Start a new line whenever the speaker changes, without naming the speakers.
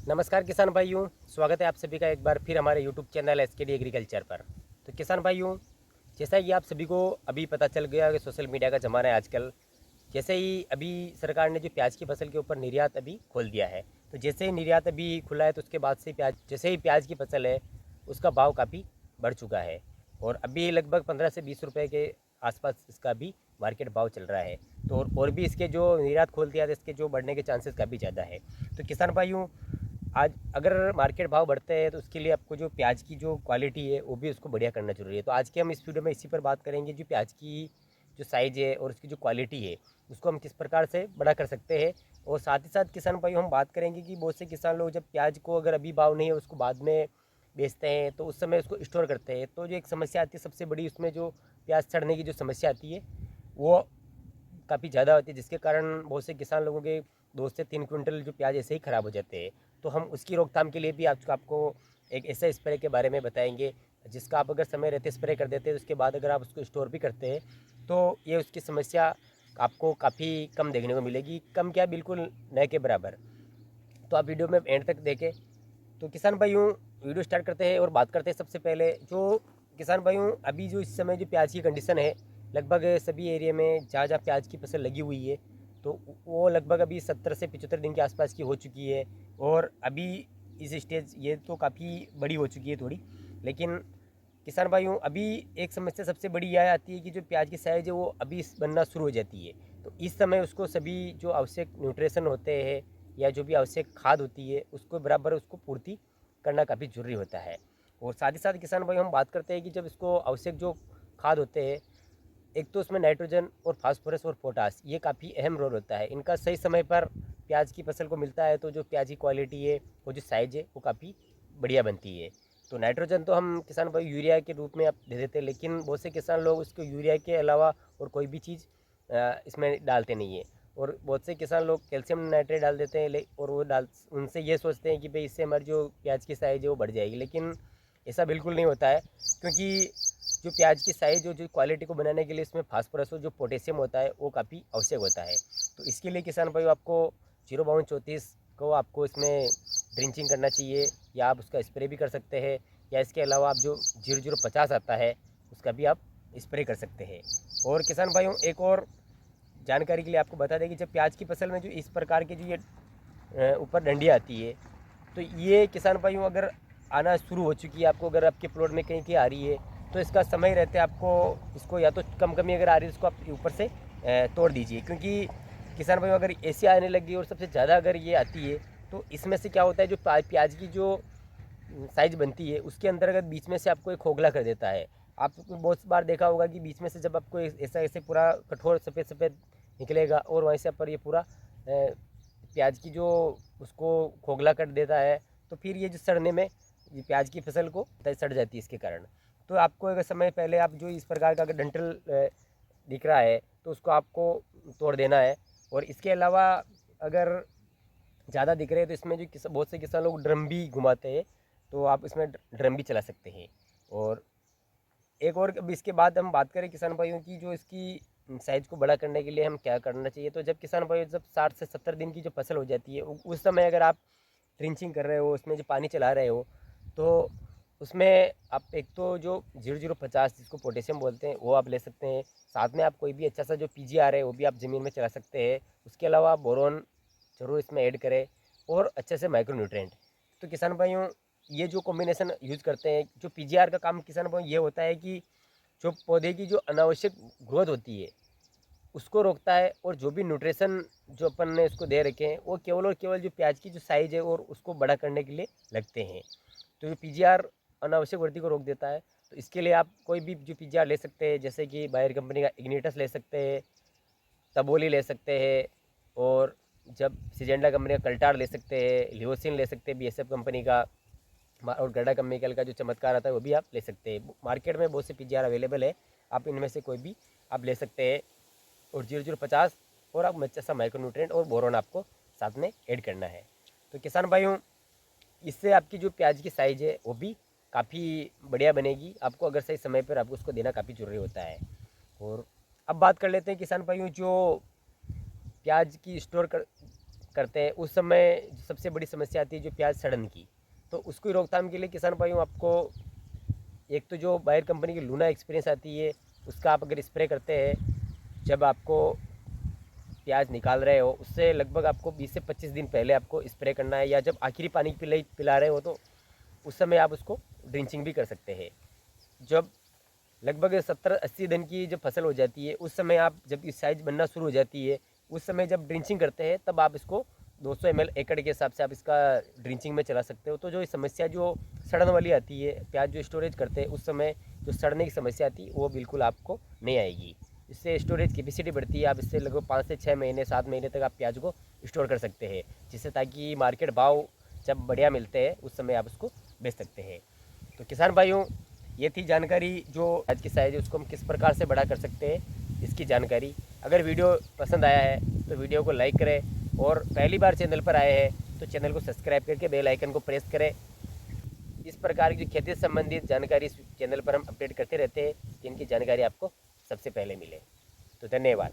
नमस्कार किसान भाइयों, स्वागत है आप सभी का एक बार फिर हमारे यूट्यूब चैनल एसकेडी एग्रीकल्चर पर। तो किसान भाइयों, जैसा कि आप सभी को अभी पता चल गया कि सोशल मीडिया का ज़माना है आजकल। जैसे ही अभी सरकार ने जो प्याज की फसल के ऊपर निर्यात अभी खोल दिया है, तो जैसे ही निर्यात अभी खुला है तो उसके बाद से जैसे ही प्याज की फसल है उसका भाव काफ़ी बढ़ चुका है और अभी लगभग 15 से 20 रुपये के आसपास इसका भी मार्केट भाव चल रहा है। तो और भी इसके जो निर्यात खोल दिया तो इसके जो बढ़ने के चांसेस काफ़ी ज़्यादा है। तो किसान भाइयों, आज अगर मार्केट भाव बढ़ते हैं तो उसके लिए आपको जो प्याज की जो क्वालिटी है वो भी उसको बढ़िया करना जरूरी है। तो आज के हम इस वीडियो में इसी पर बात करेंगे, जो प्याज की जो साइज़ है और उसकी जो क्वालिटी है उसको हम किस प्रकार से बड़ा कर सकते हैं। और साथ ही साथ किसान भाई हम बात करेंगे कि बहुत से किसान लोग जब प्याज को अगर अभी भाव नहीं है उसको बाद में बेचते हैं तो उस समय उसको स्टोर करते हैं, तो जो एक समस्या आती है सबसे बड़ी, उसमें जो प्याज सड़ने की जो समस्या आती है वो काफ़ी ज़्यादा होती है, जिसके कारण बहुत से किसान लोगों के 2 से 3 क्विंटल जो प्याज ऐसे ही ख़राब हो जाते हैं। तो हम उसकी रोकथाम के लिए भी आज आपको एक ऐसा स्प्रे के बारे में बताएंगे जिसका आप अगर समय रहते स्प्रे कर देते हैं तो उसके बाद अगर आप उसको स्टोर भी करते हैं तो ये उसकी समस्या आपको काफ़ी कम देखने को मिलेगी। कम क्या, बिल्कुल न के बराबर। तो आप वीडियो में एंड तक देखें। तो किसान भाइयों, वीडियो स्टार्ट करते हैं और बात करते हैं सबसे पहले जो किसान भाइयों अभी जो इस समय जो प्याज की कंडीशन है, लगभग सभी एरिया में जहाँ जहाँ प्याज की फसल लगी हुई है तो वो लगभग अभी 70 से 75 दिन के आसपास की हो चुकी है। और अभी इस स्टेज ये तो काफ़ी बड़ी हो चुकी है थोड़ी, लेकिन किसान भाइयों अभी एक समस्या सबसे बड़ी यह आती है कि जो प्याज की साइज़ है वो अभी बनना शुरू हो जाती है। तो इस समय उसको सभी जो आवश्यक न्यूट्रिशन होते हैं या जो भी आवश्यक खाद होती है उसको बराबर उसको पूर्ति करना काफ़ी ज़रूरी होता है। और साथ ही साथ किसान भाई हम बात करते हैं कि जब इसको आवश्यक जो खाद होते हैं, एक तो उसमें नाइट्रोजन और फास्फोरस और पोटास, ये काफ़ी अहम रोल होता है। इनका सही समय पर प्याज की फसल को मिलता है तो जो प्याज की क्वालिटी है वो जो साइज़ है वो काफ़ी बढ़िया बनती है। तो नाइट्रोजन तो हम किसान भाई यूरिया के रूप में आप दे देते हैं, लेकिन बहुत से किसान लोग उसको यूरिया के अलावा और कोई भी चीज़ इसमें डालते नहीं है। और बहुत से किसान लोग कैल्शियम नाइट्रेट डाल देते हैं और वो डाल उनसे ये सोचते हैं कि भाई इससे हमारी जो प्याज की साइज़ है वो बढ़ जाएगी, लेकिन ऐसा बिल्कुल नहीं होता है। क्योंकि जो प्याज की साइज़ और जो क्वालिटी को बनाने के लिए इसमें फास्फोरस और जो पोटेशियम होता है वो काफ़ी आवश्यक होता है। तो इसके लिए किसान भाई आपको 0/34 को आपको इसमें ड्रिंचिंग करना चाहिए, या आप उसका स्प्रे भी कर सकते हैं, या इसके अलावा आप जो 0050 आता है उसका भी आप स्प्रे कर सकते हैं। और किसान भाइयों एक और जानकारी के लिए आपको बता दें कि जब प्याज की फसल में जो इस प्रकार की जो ये ऊपर डंडियाँ आती है तो ये किसान भाइयों अगर आना शुरू हो चुकी है, आपको अगर आपके प्लॉट में कहीं कहीं आ रही है तो इसका समय रहते आपको इसको या तो कम कमी अगर आ रही है इसको आप ऊपर से तोड़ दीजिए। क्योंकि किसान भाइयों अगर ऐसी आने लगी और सबसे ज़्यादा अगर ये आती है तो इसमें से क्या होता है, जो प्याज की जो साइज़ बनती है उसके अंतर्गत बीच में से आपको एक खोखला कर देता है। आपको बहुत बार देखा होगा कि बीच में से जब आपको ऐसा ऐसे पूरा कठोर सफ़ेद सफ़ेद निकलेगा और वहीं से पर ये पूरा प्याज की जो उसको खोखला कर देता है, तो फिर ये जो सड़ने में ये प्याज की फसल को सड़ जाती है इसके कारण। तो आपको एक समय पहले आप जो इस प्रकार का अगर डंठल दिख रहा है तो उसको आपको तोड़ देना है। और इसके अलावा अगर ज़्यादा दिख रहे हैं तो इसमें जो बहुत से किसान लोग ड्रम भी घुमाते हैं, तो आप इसमें ड्रम भी चला सकते हैं। और एक और अब इसके बाद हम बात करें किसान भाइयों की, जो इसकी साइज़ को बड़ा करने के लिए हम क्या करना चाहिए। तो जब किसान भाई जब 60 से 70 दिन की जो फसल हो जाती है उस समय अगर आप ट्रिंचिंग कर रहे हो, उसमें जो पानी चला रहे हो, तो उसमें आप एक तो जो 0050 जिसको पोटेशियम बोलते हैं वो आप ले सकते हैं। साथ में आप कोई भी अच्छा सा जो PGR है वो भी आप ज़मीन में चला सकते हैं। उसके अलावा बोरोन ज़रूर इसमें ऐड करें और अच्छे से माइक्रो न्यूट्रेंट। तो किसान भाइयों ये जो कॉम्बिनेशन यूज़ करते हैं, जो PGR का काम किसान भाइयों ये होता है कि जो पौधे की जो अनावश्यक ग्रोथ होती है उसको रोकता है, और जो भी न्यूट्रिशन जो अपन ने इसको दे रखे हैं वो केवल और केवल जो प्याज की जो साइज़ है और उसको बड़ा करने के लिए लगते हैं। तो जो PGR अनावश्यक वृद्धि को रोक देता है, तो इसके लिए आप कोई भी जो PGR ले सकते हैं, जैसे कि बायर कंपनी का इग्निटस ले सकते हैं, तबोली ले सकते हैं, और जब सिजेंडा कंपनी का कल्टार ले सकते हैं, लियोसिन ले सकते हैं BSF कंपनी का, और गड्ढा केमिकल का जो चमत्कार आता है वो भी आप ले सकते हैं। मार्केट में बहुत से PGR अवेलेबल है, आप इनमें से कोई भी आप ले सकते हैं। और 0050 और आप अच्छा सा माइक्रो न्यूट्रिएंट और बोरोन आपको साथ में ऐड करना है। तो किसान भाइयों इससे आपकी जो प्याज की साइज़ है वो भी काफ़ी बढ़िया बनेगी। आपको अगर सही समय पर आपको उसको देना काफ़ी ज़रूरी होता है। और अब बात कर लेते हैं किसान भाइयों जो प्याज की स्टोर करते हैं उस समय सबसे बड़ी समस्या आती है जो प्याज सड़न की। तो उसकी रोकथाम के लिए किसान भाइयों आपको एक तो जो बायर कंपनी की लूना एक्सपीरियंस आती है उसका आप अगर स्प्रे करते हैं, जब आपको प्याज निकाल रहे हो उससे लगभग आपको 20 से 25 दिन पहले आपको स्प्रे करना है, या जब आखिरी पानी पिला रहे हो तो उस समय आप उसको ड्रिंचिंग भी कर सकते हैं। जब लगभग 70-80 दिन की जब फसल हो जाती है उस समय आप जब इस साइज बनना शुरू हो जाती है उस समय जब ड्रिंचिंग करते हैं तब आप इसको 200 ml एकड़ के हिसाब से आप इसका ड्रिंचिंग में चला सकते हो। तो जो समस्या जो सड़न वाली आती है, प्याज जो स्टोरेज करते हैं उस समय जो सड़ने की समस्या आती है वो बिल्कुल आपको नहीं आएगी। इससे स्टोरेज कैपेसिटी बढ़ती है, आप इससे लगभग 5 से 6 महीने 7 महीने तक आप प्याज को स्टोर कर सकते हैं, जिससे ताकि मार्केट भाव जब बढ़िया मिलते हैं उस समय आप उसको बेच सकते हैं। तो किसान भाइयों ये थी जानकारी जो आज की साइज है उसको हम किस प्रकार से बड़ा कर सकते हैं इसकी जानकारी। अगर वीडियो पसंद आया है तो वीडियो को लाइक करें और पहली बार चैनल पर आए हैं तो चैनल को सब्सक्राइब करके बेल आइकन को प्रेस करें। इस प्रकार की जो खेती से संबंधित जानकारी इस चैनल पर हम अपडेट करते रहते हैं, जिनकी जानकारी आपको सबसे पहले मिले। तो धन्यवाद।